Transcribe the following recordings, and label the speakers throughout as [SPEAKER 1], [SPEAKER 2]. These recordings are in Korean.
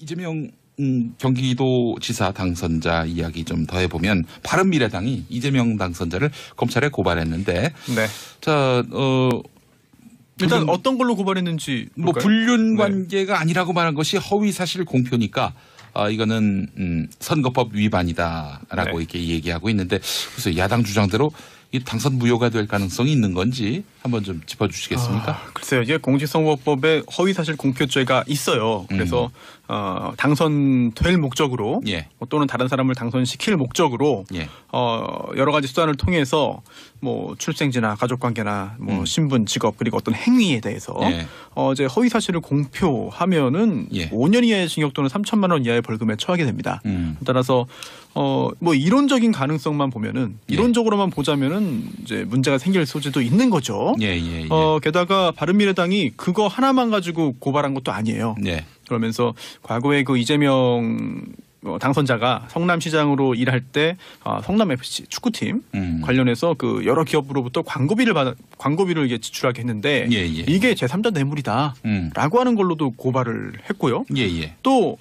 [SPEAKER 1] 이재명 경기도지사 당선자 이야기 좀 더 해보면 바른미래당이 이재명 당선자를 검찰에 고발했는데
[SPEAKER 2] 네.
[SPEAKER 1] 자,
[SPEAKER 2] 일단 어떤 걸로 고발했는지
[SPEAKER 1] 뭐 불륜 관계가 아니라고 말한 것이 허위 사실 공표니까 이거는 선거법 위반이다라고
[SPEAKER 2] 네.
[SPEAKER 1] 이렇게 얘기하고 있는데 그래서 야당 주장대로 이 당선 무효가 될 가능성이 있는 건지 한번 좀 짚어주시겠습니까?
[SPEAKER 2] 글쎄요, 이게 공직선거법에 허위사실 공표죄가 있어요. 그래서 당선될 목적으로
[SPEAKER 1] 예.
[SPEAKER 2] 또는 다른 사람을 당선시킬 목적으로
[SPEAKER 1] 예.
[SPEAKER 2] 여러 가지 수단을 통해서 뭐 출생지나 가족관계나 뭐 신분, 직업 그리고 어떤 행위에 대해서
[SPEAKER 1] 예.
[SPEAKER 2] 이제 허위사실을 공표하면은
[SPEAKER 1] 예. 5년
[SPEAKER 2] 5년 이하의 징역 또는 3천만 원 이하의 벌금에 처하게 됩니다. 따라서 뭐 이론적인 가능성만 보면은 이론적으로만 보자면은 이제 문제가 생길 소지도 있는 거죠.
[SPEAKER 1] 예, 예, 예.
[SPEAKER 2] 게다가 바른미래당이 그거 하나만 가지고 고발한 것도 아니에요.
[SPEAKER 1] 네.
[SPEAKER 2] 그러면서 과거에 그 이재명 당선자가 성남시장으로 일할 때 성남 FC 축구팀 관련해서 그 여러 기업으로부터 광고비를 이게 지출하게 했는데
[SPEAKER 1] 예, 예.
[SPEAKER 2] 이게 제3자 뇌물이다라고 하는 걸로도 고발을 했고요.
[SPEAKER 1] 예, 예.
[SPEAKER 2] 또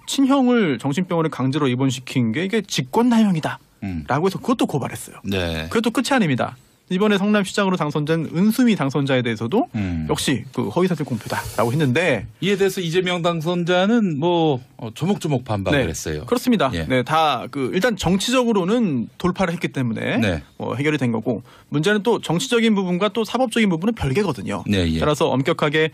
[SPEAKER 2] 친형을 정신병원에 강제로 입원시킨 게 이게 직권남용이다라고 해서 그것도 고발했어요.
[SPEAKER 1] 네.
[SPEAKER 2] 그것도 끝이 아닙니다. 이번에 성남시장으로 당선된 은수미 당선자에 대해서도 역시 그 허위사실 공표다라고 했는데
[SPEAKER 1] 이에 대해서 이재명 당선자는 뭐 조목조목 반박을
[SPEAKER 2] 네,
[SPEAKER 1] 했어요.
[SPEAKER 2] 그렇습니다.
[SPEAKER 1] 예.
[SPEAKER 2] 네, 다 그 일단 정치적으로는 돌파를 했기 때문에
[SPEAKER 1] 네.
[SPEAKER 2] 해결이 된 거고 문제는 또 정치적인 부분과 또 사법적인 부분은 별개거든요.
[SPEAKER 1] 네, 예.
[SPEAKER 2] 따라서 엄격하게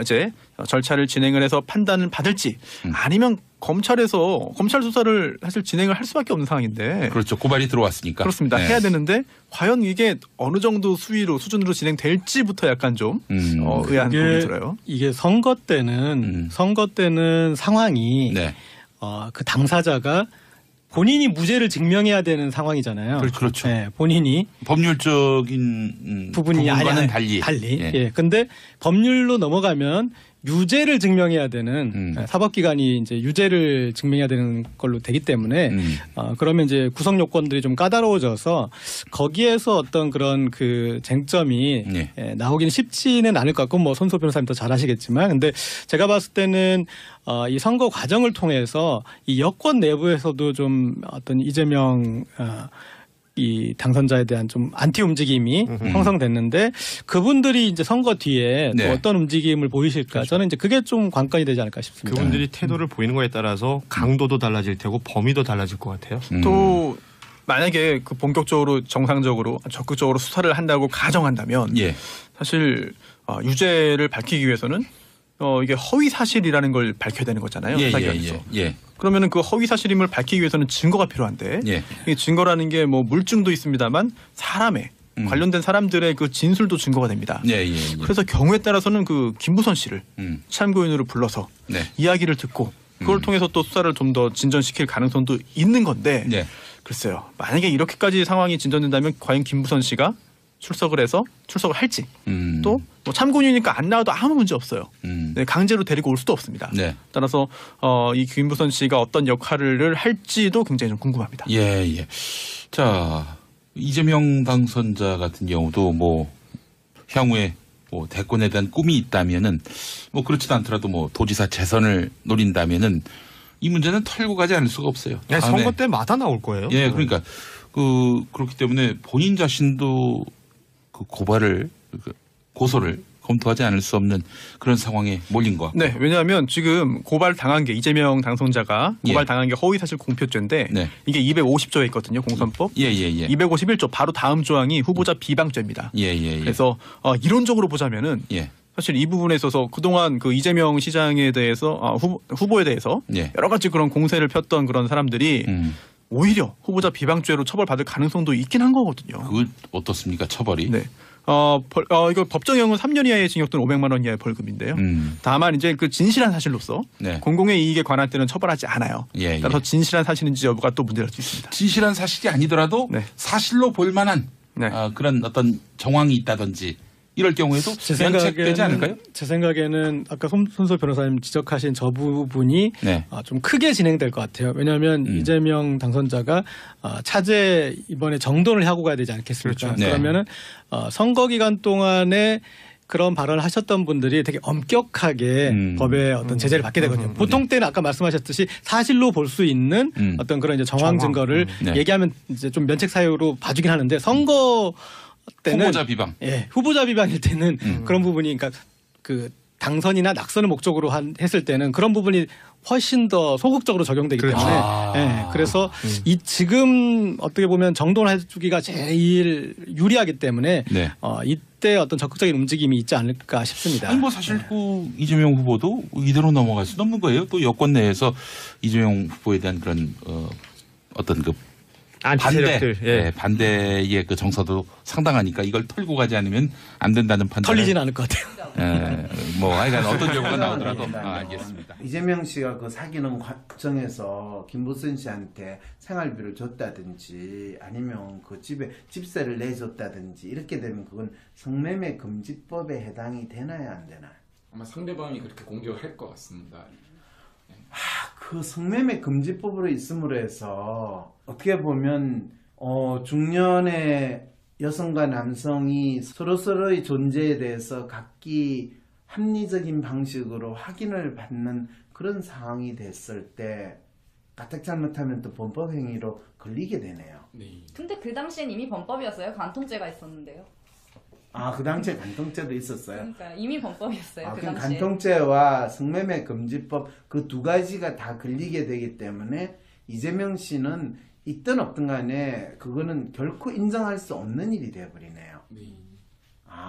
[SPEAKER 2] 이제 절차를 진행을 해서 판단을 받을지 아니면 검찰에서 검찰 수사를 사실 진행을 할 수밖에 없는 상황인데
[SPEAKER 1] 그렇죠. 고발이 들어왔으니까.
[SPEAKER 2] 그렇습니다.
[SPEAKER 1] 네.
[SPEAKER 2] 해야 되는데 과연 이게 어느 정도 수준으로 진행될지부터 약간 좀 의아한 부분이 들어요.
[SPEAKER 3] 이게 선거 때는 상황이
[SPEAKER 1] 네.
[SPEAKER 3] 그 당사자가 본인이 무죄를 증명해야 되는 상황이잖아요.
[SPEAKER 1] 그렇죠.
[SPEAKER 3] 네, 본인이
[SPEAKER 1] 법률적인 부분과는 달리.
[SPEAKER 3] 예. 근데 법률로 넘어가면 유죄를 증명해야 되는 사법기관이 이제 유죄를 증명해야 되는 걸로 되기 때문에 그러면 이제 구성 요건들이 좀 까다로워져서 거기에서 어떤 그런 그 쟁점이 나오기는 쉽지는 않을 것 같고 뭐 손소 변호사님 더 잘 아시겠지만 근데 제가 봤을 때는 이 선거 과정을 통해서 이 여권 내부에서도 좀 어떤 이재명 이 당선자에 대한 좀 안티 움직임이 형성됐는데 그분들이 이제 선거 뒤에
[SPEAKER 1] 네.
[SPEAKER 3] 또 어떤 움직임을 보이실까
[SPEAKER 4] 그렇죠.
[SPEAKER 3] 저는 이제 그게 좀 관건이 되지 않을까 싶습니다.
[SPEAKER 4] 그분들이 태도를 보이는 거에 따라서 강도도 달라질 테고 범위도 달라질 것 같아요.
[SPEAKER 2] 또 만약에 그 본격적으로 정상적으로 적극적으로 수사를 한다고 가정한다면
[SPEAKER 1] 예.
[SPEAKER 2] 사실 유죄를 밝히기 위해서는 이게 허위 사실이라는 걸 밝혀야 되는 거잖아요. 수사기관에서.
[SPEAKER 1] 예.
[SPEAKER 2] 그러면은 그 허위 사실임을 밝히기 위해서는 증거가 필요한데
[SPEAKER 1] 예.
[SPEAKER 2] 이 증거라는 게 뭐 물증도 있습니다만 사람의 관련된 사람들의 그 진술도 증거가 됩니다.
[SPEAKER 1] 예.
[SPEAKER 2] 그래서 경우에 따라서는 그 김부선 씨를 참고인으로 불러서
[SPEAKER 1] 네.
[SPEAKER 2] 이야기를 듣고 그걸 통해서 또 수사를 좀 더 진전시킬 가능성도 있는 건데
[SPEAKER 1] 네.
[SPEAKER 2] 글쎄요. 만약에 이렇게까지 상황이 진전된다면 과연 김부선 씨가 출석을 할지 또 뭐 참고인이니까 안 나와도 아무 문제 없어요. 네, 강제로 데리고 올 수도 없습니다.
[SPEAKER 1] 네.
[SPEAKER 2] 따라서 이 김부선 씨가 어떤 역할을 할지도 굉장히 좀 궁금합니다.
[SPEAKER 1] 예. 자, 이재명 당선자 같은 경우도 뭐 향후에 뭐 대권에 대한 꿈이 있다면은 뭐 그렇지도 않더라도 뭐 도지사 재선을 노린다면은 이 문제는 털고 가지 않을 수가 없어요.
[SPEAKER 4] 네, 선거 때마다 나올 거예요.
[SPEAKER 1] 예, 그러니까 그렇기 때문에 본인 자신도 그 고소를 검토하지 않을 수 없는 그런 상황에 몰린 것 같고요.
[SPEAKER 2] 네, 왜냐하면 지금 고발 당한 게 이재명 당선자가 고발 당한 게 허위사실 공표죄인데
[SPEAKER 1] 네.
[SPEAKER 2] 이게 250조에 있거든요, 공선법.
[SPEAKER 1] 예.
[SPEAKER 2] 251조 바로 다음 조항이 후보자 비방죄입니다.
[SPEAKER 1] 예.
[SPEAKER 2] 그래서 이론적으로 보자면은
[SPEAKER 1] 예.
[SPEAKER 2] 사실 이 부분에 있어서 그동안 그 이재명 시장에 대해서 후보에 대해서
[SPEAKER 1] 예.
[SPEAKER 2] 여러 가지 그런 공세를 폈던 그런 사람들이 오히려 후보자 비방죄로 처벌받을 가능성도 있긴 한 거거든요.
[SPEAKER 1] 그 어떻습니까? 처벌이?
[SPEAKER 2] 네. 이거 법정형은 3년 이하의 징역 또는 500만 원 이하의 벌금인데요. 다만 이제 그 진실한 사실로서
[SPEAKER 1] 네.
[SPEAKER 2] 공공의 이익에 관한 때는 처벌하지 않아요.
[SPEAKER 1] 예.
[SPEAKER 2] 따라서 진실한 사실인지 여부가 또 문제될 수 있습니다.
[SPEAKER 1] 진실한 사실이 아니더라도
[SPEAKER 2] 네.
[SPEAKER 1] 사실로 볼 만한
[SPEAKER 2] 네.
[SPEAKER 1] 그런 어떤 정황이 있다든지 이럴 경우에도 면책되지 않을까요?
[SPEAKER 3] 제 생각에는 아까 손소 변호사님 지적하신 저 부분이
[SPEAKER 1] 네.
[SPEAKER 3] 좀 크게 진행될 것 같아요. 왜냐하면 이재명 당선자가 차제 이번에 정돈을 하고 가야 되지 않겠습니까?
[SPEAKER 1] 그렇죠. 네.
[SPEAKER 3] 그러면은 선거 기간 동안에 그런 발언을 하셨던 분들이 되게 엄격하게 법의 어떤 제재를 받게 되거든요. 보통 때는 아까 말씀하셨듯이 사실로 볼 수 있는 어떤 그런 이제 정황 증거를
[SPEAKER 1] 네.
[SPEAKER 3] 얘기하면 이제 좀 면책 사유로 봐주긴 하는데 선거 때는
[SPEAKER 1] 후보자 비방.
[SPEAKER 3] 예, 후보자 비방일 때는 그런 부분이 그러니까 그 당선이나 낙선을 목적으로 했을 때는 그런 부분이 훨씬 더 소극적으로 적용되기
[SPEAKER 4] 그렇죠.
[SPEAKER 3] 때문에 예, 그래서 이 지금 어떻게 보면 정도를 해주기가 제일 유리하기 때문에
[SPEAKER 1] 네.
[SPEAKER 3] 이때 어떤 적극적인 움직임이 있지 않을까 싶습니다.
[SPEAKER 1] 아니 뭐 사실 그 이재명 후보도 이대로 넘어갈 수는 없는 거예요. 또 여권 내에서 이재명 후보에 대한 그런 어떤 그
[SPEAKER 4] 안티세력들. 예.
[SPEAKER 1] 반대의 그 정서도 상당하니까 이걸 털고 가지 않으면 안 된다는 판단.
[SPEAKER 3] 털리지는 않을 것 같아요.
[SPEAKER 1] 뭐 하여간 어떤 결과가 나오더라도 알겠습니다.
[SPEAKER 5] 이재명 씨가 그 사귀는 과정에서 김부선 씨한테 생활비를 줬다든지 아니면 그 집에 집세를 내줬다든지 이렇게 되면 그건 성매매 금지법에 해당이 되나요, 안 되나요?
[SPEAKER 6] 아마 상대방이 그렇게 공격을 할 것 같습니다.
[SPEAKER 5] 그 성매매 금지법으로 있음으로 해서 어떻게 보면 중년의 여성과 남성이 서로서로의 존재에 대해서 각기 합리적인 방식으로 확인을 받는 그런 상황이 됐을 때 까딱 잘못하면 또 범법행위로 걸리게 되네요.
[SPEAKER 6] 네.
[SPEAKER 7] 근데 그 당시엔 이미 범법이었어요. 간통죄가 있었는데요.
[SPEAKER 5] 그 당시에 간통죄도 있었어요.
[SPEAKER 7] 그러니까 이미 범법이었어요. 그
[SPEAKER 5] 그럼
[SPEAKER 7] 당시에.
[SPEAKER 5] 간통죄와 성매매 금지법 그 두 가지가 다 걸리게 되기 때문에 이재명 씨는 있든 없든 간에 그거는 결코 인정할 수 없는 일이 되어버리네요.
[SPEAKER 6] 네.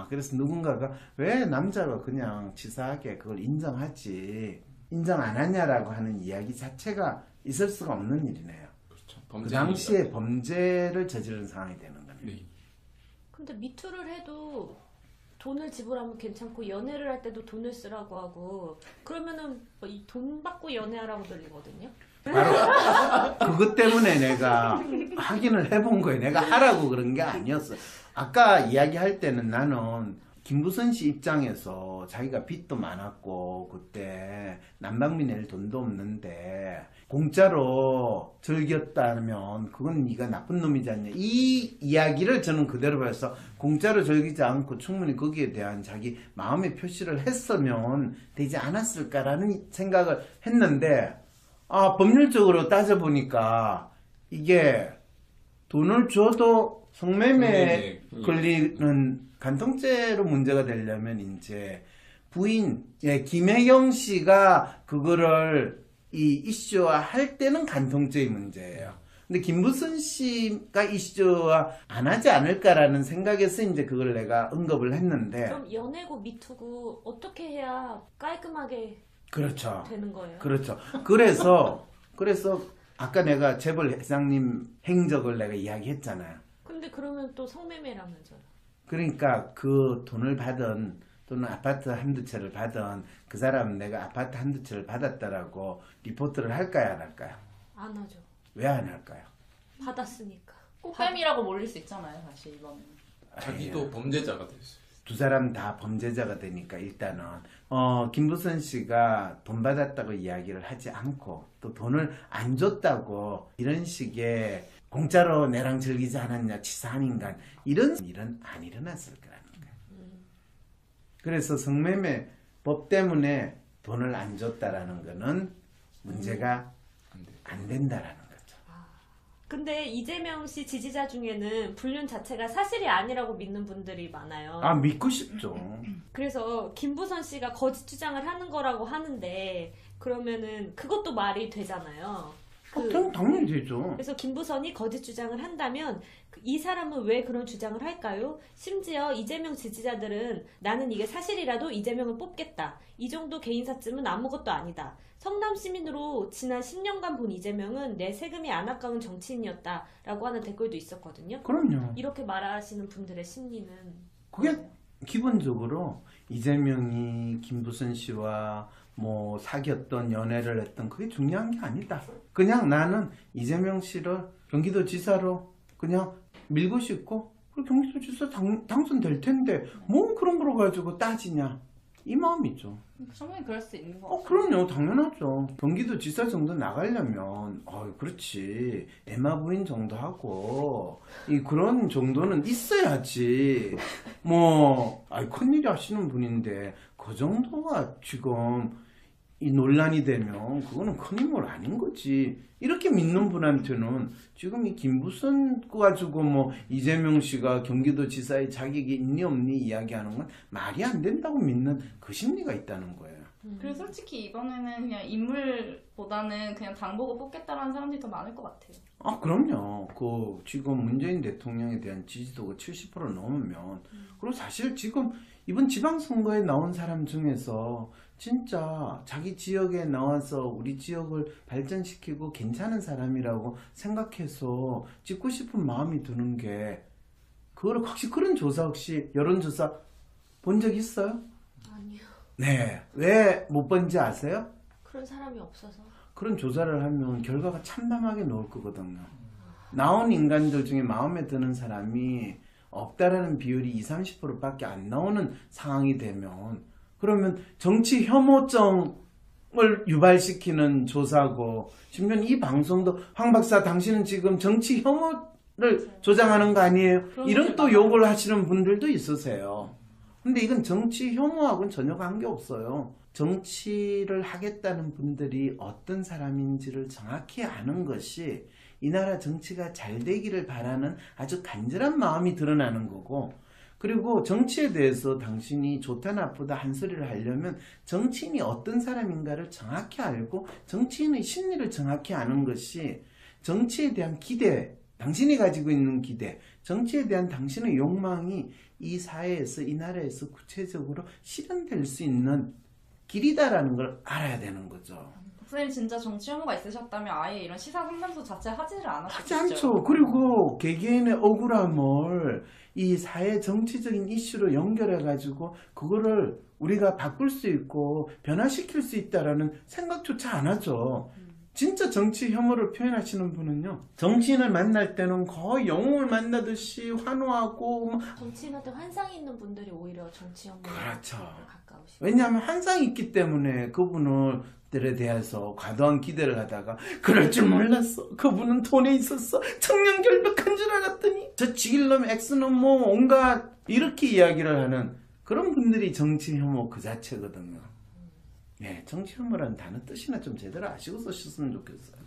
[SPEAKER 5] 그래서 누군가가 왜 남자가 그냥 치사하게 그걸 인정하지 인정 안 하냐라고 하는 이야기 자체가 있을 수가 없는 일이네요.
[SPEAKER 6] 그렇죠.
[SPEAKER 5] 그 당시에 범죄를 저지른 상황이 되는 거네요.
[SPEAKER 6] 네.
[SPEAKER 8] 근데 미투를 해도 돈을 지불하면 괜찮고 연애를 할 때도 돈을 쓰라고 하고 그러면은 돈 받고 연애하라고 들리거든요.
[SPEAKER 5] 바로 그것 때문에 내가 확인을 해본 거예요. 내가 하라고 그런 게 아니었어. 아까 이야기할 때는 나는 김부선 씨 입장에서 자기가 빚도 많았고 그때 난방비 낼 돈도 없는데 공짜로 즐겼다면 그건 네가 나쁜 놈이지 않냐 이 이야기를 저는 그대로 봐서 공짜로 즐기지 않고 충분히 거기에 대한 자기 마음의 표시를 했으면 되지 않았을까라는 생각을 했는데 법률적으로 따져보니까 이게 돈을 줘도 성매매 걸리는 간통죄로 문제가 되려면 이제 부인 김혜경 씨가 그거를 이 이슈화 할 때는 간통죄의 문제예요. 근데 김부선 씨가 이슈화 안 하지 않을까라는 생각에서 이제 그걸 내가 언급을 했는데
[SPEAKER 8] 그럼 연애고 미투고 어떻게 해야 깔끔하게
[SPEAKER 5] 그렇죠.
[SPEAKER 8] 되는 거예요?
[SPEAKER 5] 그렇죠. 그래서 아까 내가 재벌 회장님 행적을 내가 이야기했잖아요.
[SPEAKER 8] 근데 그러면 또 성매매라면서요.
[SPEAKER 5] 그러니까 그 돈을 받은 또는 아파트 한두 채를 받은 그 사람은 내가 아파트 한두 채를 받았다라고 리포트를 할까요, 안 할까요?
[SPEAKER 8] 안 하죠.
[SPEAKER 5] 왜 안 할까요?
[SPEAKER 8] 받았으니까.
[SPEAKER 7] 꽃뱀이라고 몰릴 수 있잖아요. 사실 이거는.
[SPEAKER 6] 자기도 범죄자가 됐어요.
[SPEAKER 5] 두 사람 다 범죄자가 되니까 일단은 김부선 씨가 돈 받았다고 이야기를 하지 않고 또 돈을 안 줬다고 이런 식의 공짜로 내랑 즐기지 않았냐 치사한 인간 이런 일은 안 일어났을 거라는 거예요. 그래서 성매매 법 때문에 돈을 안 줬다라는 거는 문제가 안 된다라는 거죠.
[SPEAKER 8] 근데 이재명 씨 지지자 중에는 불륜 자체가 사실이 아니라고 믿는 분들이 많아요.
[SPEAKER 5] 믿고 싶죠.
[SPEAKER 8] 그래서 김부선 씨가 거짓 주장을 하는 거라고 하는데 그러면은 그것도 말이 되잖아요.
[SPEAKER 5] 당연히 되죠.
[SPEAKER 8] 그래서 김부선이 거짓 주장을 한다면 이 사람은 왜 그런 주장을 할까요? 심지어 이재명 지지자들은 나는 이게 사실이라도 이재명을 뽑겠다. 이 정도 개인사쯤은 아무것도 아니다. 성남 시민으로 지난 10년간 본 이재명은 내 세금이 안 아까운 정치인이었다라고 하는 댓글도 있었거든요.
[SPEAKER 5] 그럼요.
[SPEAKER 8] 이렇게 말하시는 분들의 심리는
[SPEAKER 5] 그게 기본적으로 이재명이 김부선 씨와 뭐 사귀었던 연애를 했던 그게 중요한 게 아니다. 그냥 나는 이재명 씨를 경기도지사로 그냥 밀고 싶고 경기도지사 당선될 텐데 뭐 그런 걸 가지고 따지냐. 이 마음이죠.
[SPEAKER 7] 충분히 그럴 수 있는 것 같아요.
[SPEAKER 5] 그럼요. 당연하죠. 경기도지사 정도 나가려면 그렇지. 에마 부인 정도 하고 그런 정도는 있어야지. 큰일이 하시는 분인데 그 정도가 지금 이 논란이 되면 그거는 큰 인물 아닌 거지. 이렇게 믿는 분한테는 지금 이 김부선 가지고 이재명 씨가 경기도지사의 자격이 있니 없니 이야기하는 건 말이 안 된다고 믿는 그 심리가 있다는 거예요.
[SPEAKER 7] 그리고 솔직히 이번에는 그냥 인물보다는 그냥 당 보고 뽑겠다라는 사람들이 더 많을 것 같아요.
[SPEAKER 5] 그럼요. 지금 문재인 대통령에 대한 지지도가 70% 넘으면 그리고 사실 지금 이번 지방선거에 나온 사람 중에서 진짜 자기 지역에 나와서 우리 지역을 발전시키고 괜찮은 사람이라고 생각해서 찍고 싶은 마음이 드는 게 혹시 그런 조사 혹시 여론조사 본 적 있어요?
[SPEAKER 8] 아니요.
[SPEAKER 5] 네. 왜 못 본지 아세요?
[SPEAKER 8] 그런 사람이 없어서.
[SPEAKER 5] 그런 조사를 하면 결과가 참담하게 나올 거거든요. 나온 인간들 중에 마음에 드는 사람이 없다라는 비율이 20, 30%밖에 안 나오는 상황이 되면 그러면 정치 혐오증을 유발시키는 조사고 심지어 이 방송도 황 박사 당신은 지금 정치 혐오를 조장하는 거 아니에요? 이런 또 욕을 하시는 분들도 있으세요. 근데 이건 정치 혐오하고는 전혀 관계없어요. 정치를 하겠다는 분들이 어떤 사람인지를 정확히 아는 것이 이 나라 정치가 잘 되기를 바라는 아주 간절한 마음이 드러나는 거고 그리고 정치에 대해서 당신이 좋다 나쁘다 한 소리를 하려면 정치인이 어떤 사람인가를 정확히 알고 정치인의 심리를 정확히 아는 것이 정치에 대한 기대, 당신이 가지고 있는 기대, 정치에 대한 당신의 욕망이 이 사회에서 이 나라에서 구체적으로 실현될 수 있는 길이다라는 걸 알아야 되는 거죠.
[SPEAKER 7] 선생님 진짜 정치 혐오가 있으셨다면 아예 이런 시사 상담소 자체 하지를 않았겠죠.
[SPEAKER 5] 하지 않죠. 그리고 개개인의 억울함을 이 사회 정치적인 이슈로 연결해가지고 그거를 우리가 바꿀 수 있고 변화시킬 수 있다라는 생각조차 안 하죠. 진짜 정치 혐오를 표현하시는 분은요. 정치인을 만날 때는 거의 영웅을 만나듯이 환호하고
[SPEAKER 8] 정치인한테 환상이 있는 분들이 오히려 정치 혐오에
[SPEAKER 5] 그렇죠.
[SPEAKER 8] 가까우시죠.
[SPEAKER 5] 왜냐하면 환상이 있기 때문에 그분들에 대해서 과도한 기대를 하다가 그럴 줄 몰랐어. 그분은 돈에 있었어. 청렴결백한 줄 알았더니 저 지길놈 X는 온갖 이렇게 이야기를 하는 그런 분들이 정치 혐오 그 자체거든요. 네, 정치 혐오라는 단어 뜻이나 좀 제대로 아시고 쓰셨으면 좋겠어요.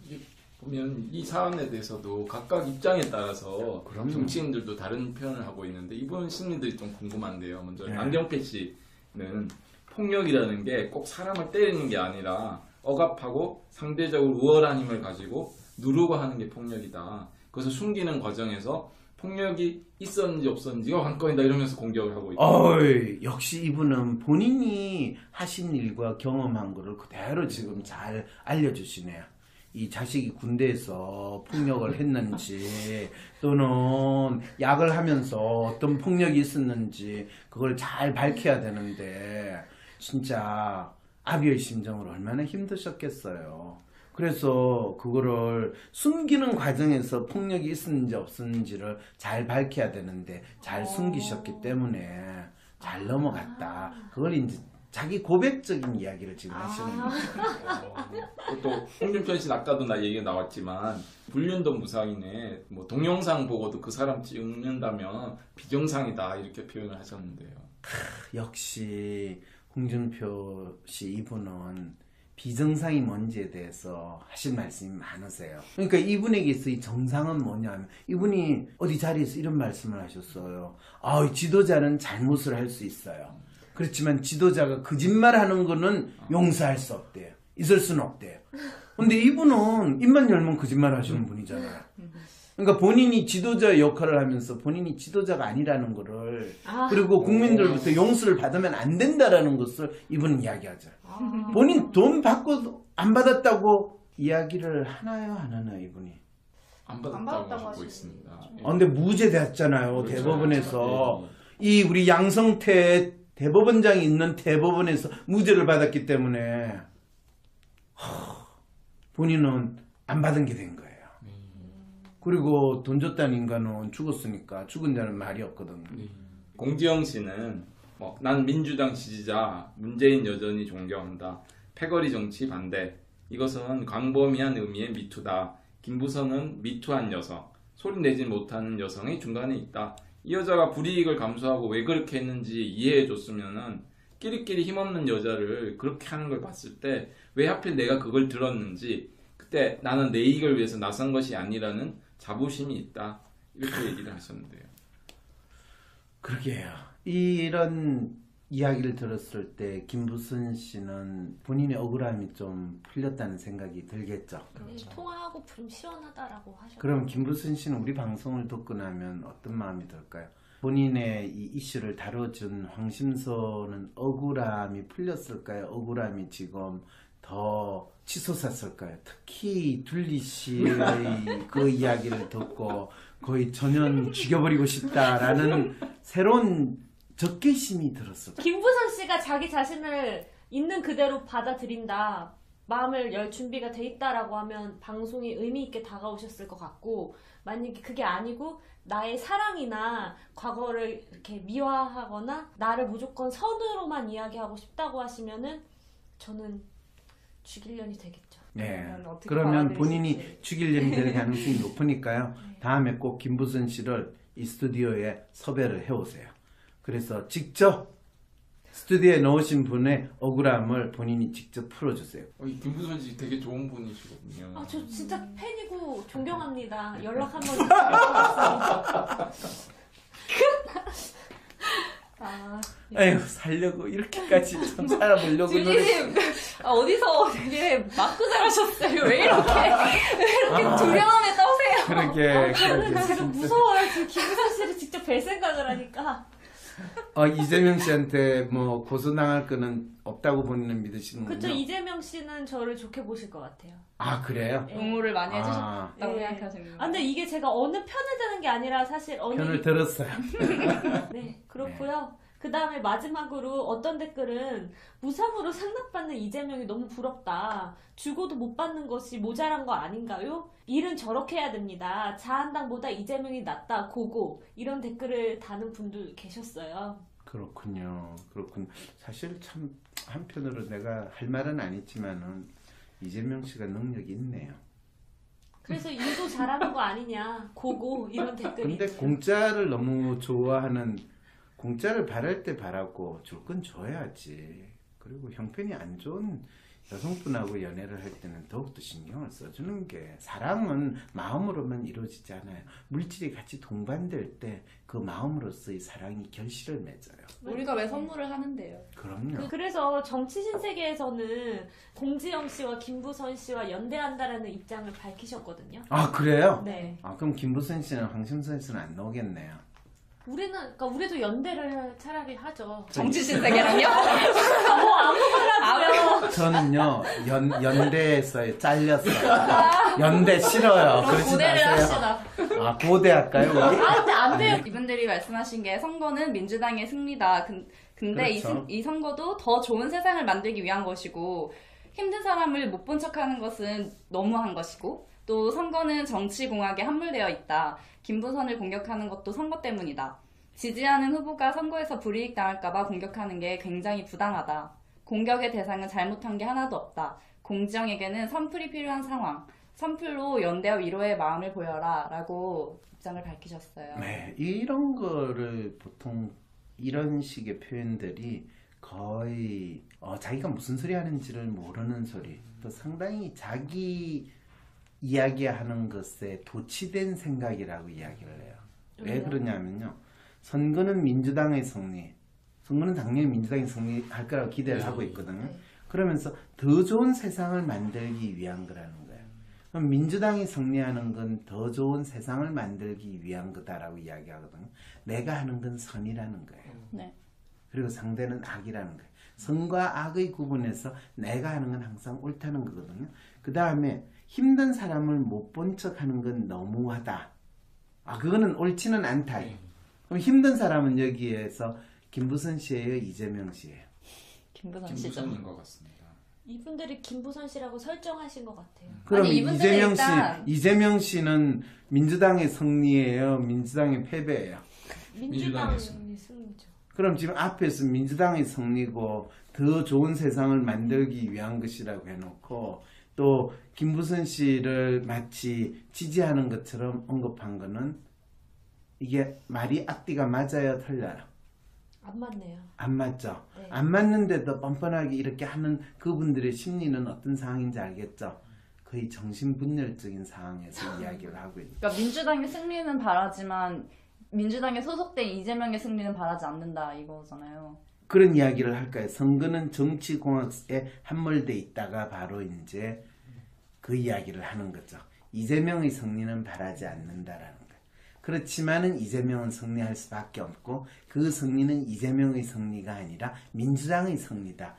[SPEAKER 6] 보면 이 사안에 대해서도 각각 입장에 따라서
[SPEAKER 5] 그럼요.
[SPEAKER 6] 정치인들도 다른 표현을 하고 있는데 이분 심리들이 좀 궁금한데요. 먼저
[SPEAKER 5] 네.
[SPEAKER 6] 안경필 씨는 폭력이라는 게 꼭 사람을 때리는 게 아니라 억압하고 상대적으로 우월한 힘을 가지고 누르고 하는 게 폭력이다. 그래서 숨기는 과정에서 폭력이 있었는지 없었는지가 관건이다 이러면서 공격을 하고 있다.
[SPEAKER 5] 역시 이분은 본인이 하신 일과 경험한 거를 그대로 지금 잘 알려주시네요. 이 자식이 군대에서 폭력을 했는지 또는 약을 하면서 어떤 폭력이 있었는지 그걸 잘 밝혀야 되는데 진짜 아비의 심정을 얼마나 힘드셨겠어요. 그래서 그거를 숨기는 과정에서 폭력이 있었는지 없었는지를 잘 밝혀야 되는데 잘 숨기셨기 때문에 잘 넘어갔다. 그걸 이제 자기 고백적인 이야기를 지금 하시는 거예요.
[SPEAKER 6] 또 홍준표 씨는 아까도 얘기가 나왔지만 불륜도 무상이네. 동영상 보고도 그 사람 찍는다면 비정상이다 이렇게 표현을 하셨는데요.
[SPEAKER 5] 역시 홍준표 씨 이분은 비정상이 뭔지에 대해서 하신 말씀이 많으세요. 그러니까 이분에게 있어 이 정상은 뭐냐면 이분이 어디 자리에서 이런 말씀을 하셨어요. 지도자는 잘못을 할 수 있어요. 그렇지만 지도자가 거짓말하는 거는 용서할 수 없대요. 있을 수는 없대요. 근데 이분은 입만 열면 거짓말 하시는 분이잖아요. 그러니까 본인이 지도자 역할을 하면서 본인이 지도자가 아니라는 거를 그리고 국민들부터 용서를 받으면 안 된다라는 것을 이분은 이야기하죠. 본인 돈 받고 안 받았다고 이야기를 하나요 안 하나요 이분이?
[SPEAKER 6] 안 받았다고 하고 있습니다.
[SPEAKER 5] 근데 무죄 됐잖아요.
[SPEAKER 6] 그렇죠.
[SPEAKER 5] 대법원에서. 이 우리 양성태 대법원장이 있는 대법원에서 무죄를 받았기 때문에 본인은 안 받은 게 된 거예요. 그리고 돈 줬다는 인간은 죽었으니까 죽은 자는 말이 없거든요.
[SPEAKER 6] 공지영 씨는 난 민주당 지지자, 문재인 여전히 존경한다. 패거리 정치 반대. 이것은 광범위한 의미의 미투다. 김부선은 미투한 여성, 소리 내지 못하는 여성의 중간에 있다. 이 여자가 불이익을 감수하고 왜 그렇게 했는지 이해해줬으면은 끼리끼리 힘없는 여자를 그렇게 하는 걸 봤을 때 왜 하필 내가 그걸 들었는지 그때 나는 내 이익을 위해서 나선 것이 아니라는 자부심이 있다. 이렇게 얘기를 하셨는데요.
[SPEAKER 5] 그러게요. 이런 이야기를 들었을 때 김부선 씨는 본인의 억울함이 좀 풀렸다는 생각이 들겠죠.
[SPEAKER 8] 그렇죠. 통화하고 좀 시원하다라고 하셨고.
[SPEAKER 5] 그럼 김부선 씨는 우리 방송을 듣고 나면 어떤 마음이 들까요? 본인의 이 이슈를 다뤄준 황심서는 억울함이 풀렸을까요? 억울함이 지금 더 치솟았을까요? 특히 둘리 씨의 그 이야기를 듣고 거의 전혀 죽여버리고 싶다라는 새로운 적개심이 들었을까요?
[SPEAKER 8] 김부선 씨가 자기 자신을 있는 그대로 받아들인다, 마음을 열 준비가 돼 있다라고 하면 방송이 의미 있게 다가오셨을 것 같고, 만약에 그게 아니고 나의 사랑이나 과거를 이렇게 미화하거나 나를 무조건 선으로만 이야기하고 싶다고 하시면은 저는 죽일년이 되겠죠.
[SPEAKER 5] 네.
[SPEAKER 7] 어떻게
[SPEAKER 5] 그러면
[SPEAKER 7] 받아들이실지.
[SPEAKER 5] 본인이 죽일년이 될 가능성이 높으니까요. 다음에 꼭 김부선 씨를 이 스튜디오에 섭외를 해오세요. 그래서 직접 스튜디오에 넣으신 분의 억울함을 본인이 직접 풀어주세요.
[SPEAKER 6] 이 김부선 씨 되게 좋은 분이시거든요.
[SPEAKER 8] 아, 저 진짜 팬이고 존경합니다. 연락 한번 드리겠습니다.
[SPEAKER 5] 아유, 살려고 이렇게까지 참 살아보려고
[SPEAKER 7] 주리님 어디서 되게 맞고 자라셨어요? 왜 이렇게 두려움에 떠세요?
[SPEAKER 5] 그러게.
[SPEAKER 8] 저는 지금 무서워요. 지금 김부선 씨를 직접 뵐 생각을 하니까.
[SPEAKER 5] 이재명 씨한테 뭐 고소당할 거는 없다고 본인은 믿으시는군요.
[SPEAKER 8] 그쵸, 이재명 씨는 저를 좋게 보실 것 같아요.
[SPEAKER 5] 아, 그래요?
[SPEAKER 7] 응모를 많이 해주셨다고
[SPEAKER 8] 네.
[SPEAKER 7] 생각하시는
[SPEAKER 8] 아, 근데 이게 제가 어느 편을 드는 게 아니라 사실 어느
[SPEAKER 5] 편을 들었어요.
[SPEAKER 8] 네, 그렇고요. 그 다음에 마지막으로 어떤 댓글은 무상으로 상납받는 이재명이 너무 부럽다. 주고도 못 받는 것이 모자란 거 아닌가요? 일은 저렇게 해야 됩니다. 자한당보다 이재명이 낫다. 고고. 이런 댓글을 다는 분들 계셨어요.
[SPEAKER 5] 그렇군요. 사실 참 한편으로 내가 할 말은 아니지만은 이재명 씨가 능력이 있네요.
[SPEAKER 8] 그래서 일도 잘하는 거 아니냐. 고고. 이런 댓글이.
[SPEAKER 5] 근데 공짜를 너무 좋아하는, 공짜를 바랄 때 바라고 줄 건 줘야지. 그리고 형편이 안 좋은 여성분하고 연애를 할 때는 더욱더 신경을 써주는 게, 사랑은 마음으로만 이루어지지 않아요. 물질이 같이 동반될 때 그 마음으로서의 사랑이 결실을 맺어요.
[SPEAKER 7] 우리가 왜 선물을 하는데요?
[SPEAKER 5] 그럼요.
[SPEAKER 8] 그래서 정치 신세계에서는 공지영 씨와 김부선 씨와 연대한다라는 입장을 밝히셨거든요.
[SPEAKER 5] 아, 그래요?
[SPEAKER 8] 네.
[SPEAKER 5] 아, 그럼 김부선 씨는 황심선 씨는 안 나오겠네요.
[SPEAKER 8] 우리도 연대를 차라리 하죠.
[SPEAKER 7] 정치 신세계랑요?
[SPEAKER 8] 뭐 아무거나도요.
[SPEAKER 5] 저는요, 연대에서 잘렸어요. 연대 싫어요. 그러지
[SPEAKER 7] 고대를
[SPEAKER 5] 마세요.
[SPEAKER 7] 합시다.
[SPEAKER 5] 아, 고대 할까요, 우리?
[SPEAKER 8] 근데 안 돼요.
[SPEAKER 7] 이분들이 말씀하신 게 선거는 민주당의 승리다. 근데
[SPEAKER 5] 그렇죠.
[SPEAKER 7] 이 선거도 더 좋은 세상을 만들기 위한 것이고, 힘든 사람을 못 본 척하는 것은 너무한 것이고, 또 선거는 정치공학에 함몰되어 있다. 김부선을 공격하는 것도 선거 때문이다. 지지하는 후보가 선거에서 불이익 당할까봐 공격하는 게 굉장히 부당하다. 공격의 대상은 잘못한 게 하나도 없다. 공지영에게는 선풀이 필요한 상황. 선풀로 연대와 위로의 마음을 보여라. 라고 입장을 밝히셨어요.
[SPEAKER 5] 네, 이런 거를 보통 이런 식의 표현들이 거의 자기가 무슨 소리 하는지를 모르는 소리, 또 상당히 자기 이야기하는 것에 도취된 생각이라고 이야기를 해요. 왜 그러냐면요, 선거는 민주당의 승리, 선거는 당연히 민주당이 승리할 거라고 기대를 하고 있거든요. 그러면서 더 좋은 세상을 만들기 위한 거라는 거예요. 그럼 민주당이 승리하는 건 더 좋은 세상을 만들기 위한 거다라고 이야기하거든요. 내가 하는 건 선이라는 거예요.
[SPEAKER 7] 네.
[SPEAKER 5] 그리고 상대는 악이라는 거예요. 선과 악의 구분에서 내가 하는 건 항상 옳다는 거거든요. 그 다음에 힘든 사람을 못 본 척 하는 건 너무하다. 그거는 옳지는 않다. 그럼 힘든 사람은 여기에서 김부선 씨예요, 이재명 씨예요?
[SPEAKER 7] 김부선 씨죠.
[SPEAKER 6] 김부선인 것 같습니다.
[SPEAKER 8] 이분들이 김부선 씨라고 설정하신 것 같아요.
[SPEAKER 5] 그럼
[SPEAKER 7] 아니, 이분들은
[SPEAKER 5] 이재명 씨는 민주당의 승리예요, 민주당의 패배예요?
[SPEAKER 8] 민주당의
[SPEAKER 6] 민주당의
[SPEAKER 8] 승리죠.
[SPEAKER 5] 그럼 지금 앞에서 민주당의 승리고 더 좋은 세상을 만들기 위한 것이라고 해놓고 또 김부선 씨를 마치 지지하는 것처럼 언급한 거는 이게 말이 앞뒤가 맞아요, 틀려요?
[SPEAKER 8] 안 맞네요.
[SPEAKER 5] 안 맞죠?
[SPEAKER 8] 네.
[SPEAKER 5] 안 맞는데도 뻔뻔하게 이렇게 하는 그분들의 심리는 어떤 상황인지 알겠죠? 거의 정신분열적인 상황에서 이야기를 하고 있는.
[SPEAKER 7] 그러니까 민주당의 승리는 바라지만 민주당에 소속된 이재명의 승리는 바라지 않는다 이거잖아요.
[SPEAKER 5] 그런 이야기를 할까요? 선거는 정치공학에 함몰돼 있다가 바로 이제 그 이야기를 하는 거죠. 이재명의 승리는 바라지 않는다라는 거예요. 그렇지만은 이재명은 승리할 수밖에 없고 그 승리는 이재명의 승리가 아니라 민주당의 승리다.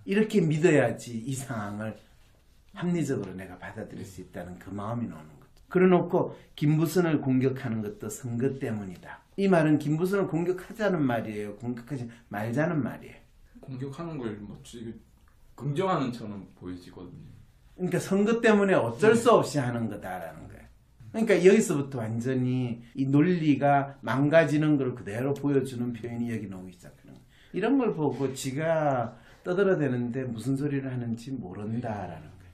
[SPEAKER 5] 이렇게 믿어야지 이 상황을 합리적으로 내가 받아들일 수 있다는 그 마음이 나오는 거죠. 그래놓고 김부선을 공격하는 것도 선거 때문이다. 이 말은 김부선을 공격하자는 말이에요. 공격하지 말자는 말이에요.
[SPEAKER 6] 공격하는 걸 뭐 긍정하는 처럼 보여지거든요.
[SPEAKER 5] 그러니까 선거 때문에 어쩔 수 없이 하는 거다라는 거예요. 그러니까 여기서부터 완전히 이 논리가 망가지는 걸 그대로 보여주는 표현이 여기 나오기 시작하는 거예요. 이런 걸 보고 지가 떠들어대는데 무슨 소리를 하는지 모른다라는 거예요.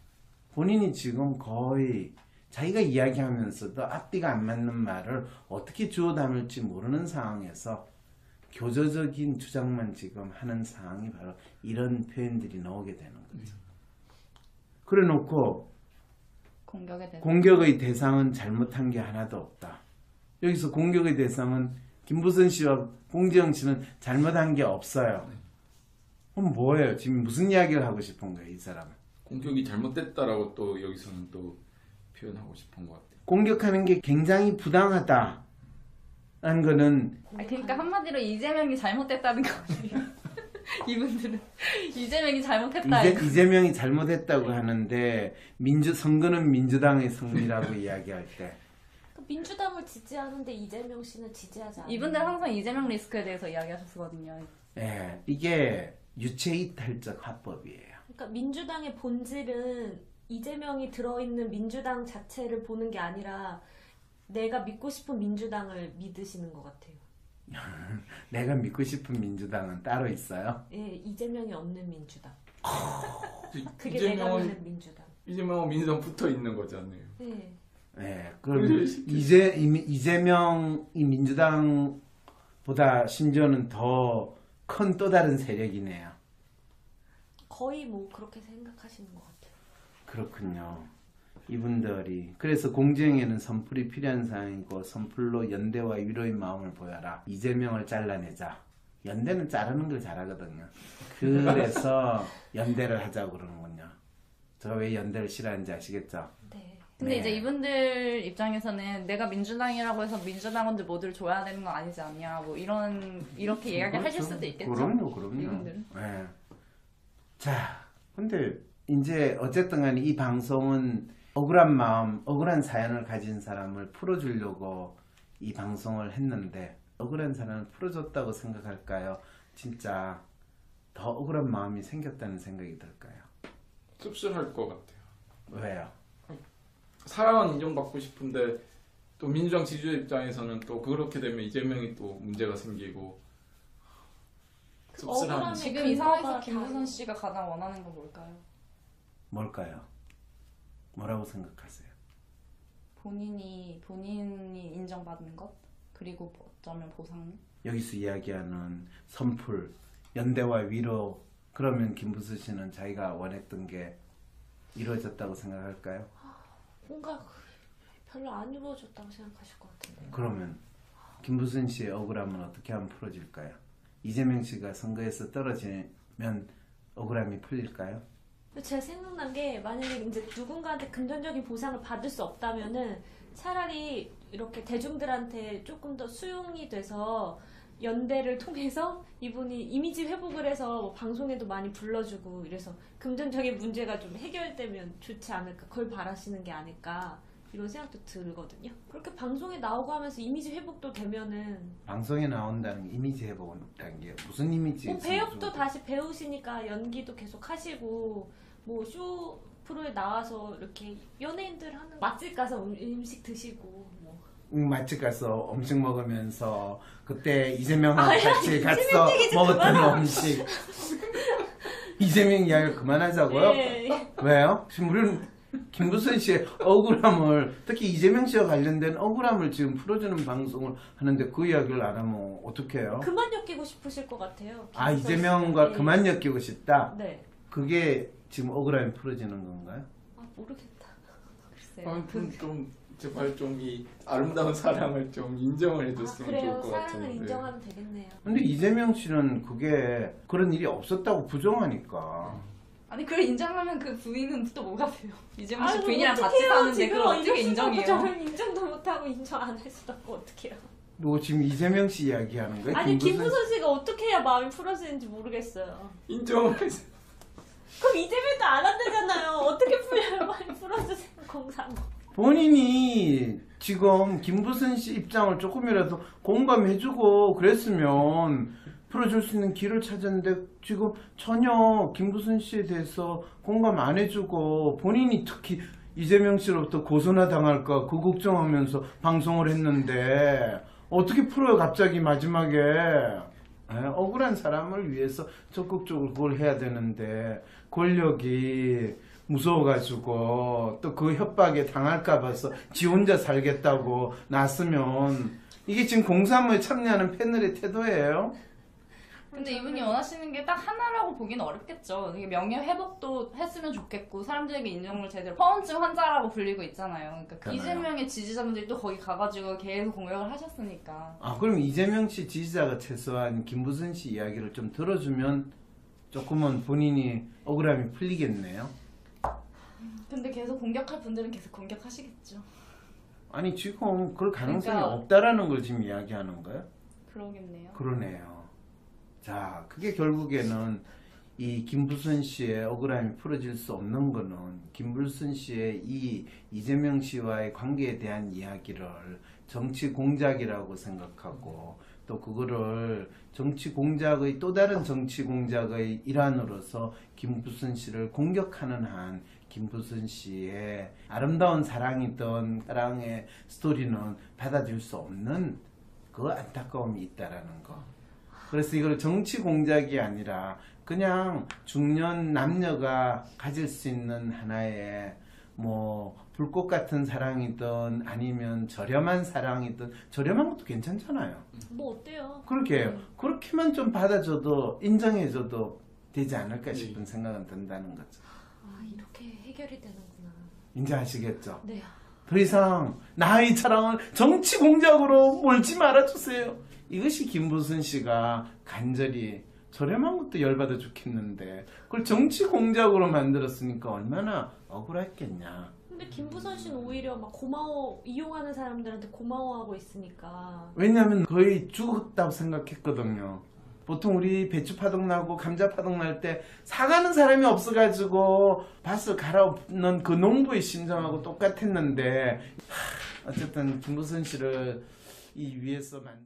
[SPEAKER 5] 본인이 지금 거의 자기가 이야기하면서도 앞뒤가 안 맞는 말을 어떻게 주워 담을지 모르는 상황에서 교조적인 주장만 지금 하는 상황이 바로 이런 표현들이 나오게 되는 거죠. 그래 놓고 공격의 대상은 잘못한 게 하나도 없다. 여기서 공격의 대상은 김부선 씨와 공지영 씨는 잘못한 게 없어요. 그럼 뭐예요? 지금 무슨 이야기를 하고 싶은 거예요, 이 사람은?
[SPEAKER 6] 공격이 잘못됐다라고 또 여기서는 또 표현하고 싶은 것 같아요.
[SPEAKER 5] 공격하는 게 굉장히 부당하다라는 거는
[SPEAKER 7] 그러니까 한마디로 이재명이 잘못됐다는 거 아니에요? 이분들은 이재명이 잘못했다.
[SPEAKER 5] 이재명이 잘못했다고 하는데 선거는 민주당의 승리라고 이야기할 때
[SPEAKER 8] 민주당을 지지하는데 이재명 씨는 지지하지 않아요.
[SPEAKER 7] 이분들 항상 이재명 리스크에 대해서 이야기하셨거든요.
[SPEAKER 5] 네, 이게 유체이탈적 화법이에요.
[SPEAKER 8] 그러니까 민주당의 본질은 이재명이 들어있는 민주당 자체를 보는 게 아니라 내가 믿고 싶은 민주당을 믿으시는 것 같아요.
[SPEAKER 5] 내가 믿고 싶은 민주당은 따로 있어요?
[SPEAKER 8] 예, 이재명이 없는 민주당. 그게 내가 믿는 민주당.
[SPEAKER 6] 이재명은 민주당 붙어 있는 거잖아요.
[SPEAKER 8] 네.
[SPEAKER 5] 네, 그럼 이재명이 민주당보다 심지어는 더 큰 또 다른 세력이네요.
[SPEAKER 8] 거의 뭐 그렇게 생각하시는 것 같아요.
[SPEAKER 5] 그렇군요. 이분들이 그래서 공정에는 선풀이 필요한 상황이고 선풀로 연대와 위로의 마음을 보여라. 이재명을 잘라내자. 연대는 자르는 걸 잘하거든요. 그래서 연대를 하자고 그러는군요. 제가 왜 연대를 싫어하는지 아시겠죠?
[SPEAKER 8] 네.
[SPEAKER 7] 근데
[SPEAKER 5] 네.
[SPEAKER 7] 이제 이분들 입장에서는 내가 민주당이라고 해서 민주당원들 모두를 줘야 되는 거 아니지 않냐, 뭐 이렇게 이야기하실 수도 있겠죠.
[SPEAKER 5] 그럼요.
[SPEAKER 7] 이분들은.
[SPEAKER 5] 네. 자, 근데 이제 어쨌든 간에 이 방송은 억울한 마음, 억울한 사연을 가진 사람을 풀어주려고 이 방송을 했는데 억울한 사연을 풀어줬다고 생각할까요? 진짜 더 억울한 마음이 생겼다는 생각이 들까요?
[SPEAKER 6] 씁쓸할 것 같아요.
[SPEAKER 5] 왜요?
[SPEAKER 6] 사랑은 인정받고 싶은데 또 민주당 지지자 입장에서는 또 그렇게 되면 이재명이 또 문제가 생기고 씁쓸한.
[SPEAKER 7] 지금 이 상황에서 김부선 씨가 가장 원하는 건 뭘까요?
[SPEAKER 5] 뭘까요? 뭐라고 생각하세요?
[SPEAKER 7] 본인이 인정받는 것, 그리고 어쩌면 보상.
[SPEAKER 5] 여기서 이야기하는 선풀, 연대와 위로, 그러면 김부선 씨는 자기가 원했던 게 이루어졌다고 생각할까요?
[SPEAKER 8] 뭔가 별로 안 이루어졌다고 생각하실 것 같은데.
[SPEAKER 5] 그러면 김부선 씨의 억울함은 어떻게 하면 풀어질까요? 이재명 씨가 선거에서 떨어지면 억울함이 풀릴까요?
[SPEAKER 8] 제가 생각난 게 만약에 이제 누군가한테 금전적인 보상을 받을 수 없다면은 차라리 이렇게 대중들한테 조금 더 수용이 돼서 연대를 통해서 이분이 이미지 회복을 해서 뭐 방송에도 많이 불러주고 이래서 금전적인 문제가 좀 해결되면 좋지 않을까, 그걸 바라시는 게 아닐까 이런 생각도 들거든요. 그렇게 방송에 나오고 하면서 이미지 회복도 되면은
[SPEAKER 5] 방송에 나온다는 게 이미지 회복이라는 게 무슨 이미지?
[SPEAKER 8] 배역도 다시 배우시니까 연기도 계속 하시고 뭐 쇼 프로에 나와서 이렇게 연예인들 하는 맛집 가서 음식 드시고 뭐
[SPEAKER 5] 맛집 가서 음식 먹으면서 그때 이재명하고 같이 가서 먹었던 음식. 이재명 이야기를 그만하자고요?
[SPEAKER 8] 네.
[SPEAKER 5] 왜요? 지금 우리는 김부선 씨의 억울함을, 특히 이재명 씨와 관련된 억울함을 지금 풀어주는 방송을 하는데 그 이야기를 안 하면 어떡해요?
[SPEAKER 8] 그만 엮이고 싶으실 것 같아요.
[SPEAKER 5] 아, 이재명과
[SPEAKER 8] 네.
[SPEAKER 5] 그만 엮이고 싶다?
[SPEAKER 8] 네.
[SPEAKER 5] 그게 지금 억울함이 풀어지는 건가요?
[SPEAKER 8] 아, 모르겠다. 글쎄요.
[SPEAKER 6] 아무튼 좀 제발 좀 이 아름다운 사랑을 좀 인정을 해줬으면
[SPEAKER 8] 그래요.
[SPEAKER 6] 좋을 것 같아요.
[SPEAKER 8] 사랑을
[SPEAKER 6] 네.
[SPEAKER 8] 인정하면 되겠네요.
[SPEAKER 5] 근데 이재명 씨는 그게 그런 일이 없었다고 부정하니까.
[SPEAKER 7] 아니 그걸 인정하면 그 부인은 또 뭐가 돼요? 이재명 씨
[SPEAKER 8] 아이고,
[SPEAKER 7] 부인이랑 같이
[SPEAKER 8] 어떡해요.
[SPEAKER 7] 사는데
[SPEAKER 8] 지금
[SPEAKER 7] 그걸 어떻게
[SPEAKER 8] 이럴 수도
[SPEAKER 7] 인정해요?
[SPEAKER 8] 없고 저는 인정도 못하고 인정 안 할 수도 없고 어떡해요.
[SPEAKER 5] 너 지금 이재명 씨 이야기하는 거야?
[SPEAKER 8] 아니 김부선 씨가 어떻게 해야 마음이 풀어지는지 모르겠어요.
[SPEAKER 6] 인정을 해서
[SPEAKER 8] 그럼 이재명도 안 한다잖아요. 어떻게 풀려요? 마음이 풀어주세요. 공상.
[SPEAKER 5] 본인이 지금 김부선 씨 입장을 조금이라도 공감해주고 그랬으면 풀어줄 수 있는 길을 찾았는데 지금 전혀 김부선 씨에 대해서 공감 안 해주고 본인이 특히 이재명 씨로부터 고소나 당할까 그 걱정하면서 방송을 했는데 어떻게 풀어요 갑자기 마지막에. 억울한 사람을 위해서 적극적으로 그걸 해야 되는데 권력이 무서워가지고 또 그 협박에 당할까 봐서 지 혼자 살겠다고 나서면 이게 지금 공사무에 참여하는 패널의 태도예요?
[SPEAKER 7] 근데 이분이 원하시는 게 딱 하나라고 보기는 어렵겠죠. 이게 명예 회복도 했으면 좋겠고 사람들에게 인정을 제대로 허언증 환자라고 불리고 있잖아요. 그러니까
[SPEAKER 5] 그러네요.
[SPEAKER 7] 이재명의 지지자분들이 또 거기 가가지고 계속 공격을 하셨으니까.
[SPEAKER 5] 아 그럼 이재명 씨 지지자가 최소한 김부선 씨 이야기를 좀 들어주면 조금은 본인이 억울함이 풀리겠네요.
[SPEAKER 7] 근데 계속 공격할 분들은 계속 공격하시겠죠.
[SPEAKER 5] 아니 지금 그럴 가능성이
[SPEAKER 7] 그러니까-
[SPEAKER 5] 없다라는 걸 지금 이야기하는 거예요?
[SPEAKER 7] 그러겠네요.
[SPEAKER 5] 그러네요. 자, 그게 결국에는 이 김부선 씨의 억울함이 풀어질 수 없는 거는 김부선 씨의 이 이재명 씨와의 관계에 대한 이야기를 정치 공작이라고 생각하고 또 그거를 정치 공작의 또 다른 정치 공작의 일환으로서 김부선 씨를 공격하는 한 김부선 씨의 아름다운 사랑이던 사랑의 스토리는 받아줄 수 없는 그 안타까움이 있다라는 거. 그래서 이걸 정치 공작이 아니라 그냥 중년 남녀가 가질 수 있는 하나의 뭐 불꽃 같은 사랑이든 아니면 저렴한 사랑이든 저렴한 것도 괜찮잖아요.
[SPEAKER 8] 뭐 어때요?
[SPEAKER 5] 그렇게 해요. 그렇게만 좀 받아줘도 인정해줘도 되지 않을까 싶은 생각은 든다는 거죠.
[SPEAKER 8] 아 이렇게 해결이 되는구나.
[SPEAKER 5] 이제 아시겠죠?
[SPEAKER 8] 네.
[SPEAKER 5] 더 이상 나의 사랑을 정치 공작으로 몰지 말아주세요. 이것이 김부선 씨가 간절히 저렴한 것도 열받아 죽겠는데 그걸 정치 공작으로 만들었으니까 얼마나 억울했겠냐.
[SPEAKER 8] 근데 김부선 씨는 오히려 막 이용하는 사람들한테 고마워하고 있으니까.
[SPEAKER 5] 왜냐하면 거의 죽었다고 생각했거든요. 보통 우리 배추 파동 나고 감자 파동 날 때 사가는 사람이 없어가지고 밭을 갈아엎는 그 농부의 심정하고 똑같았는데 어쨌든 김부선 씨를 이 위에서 만든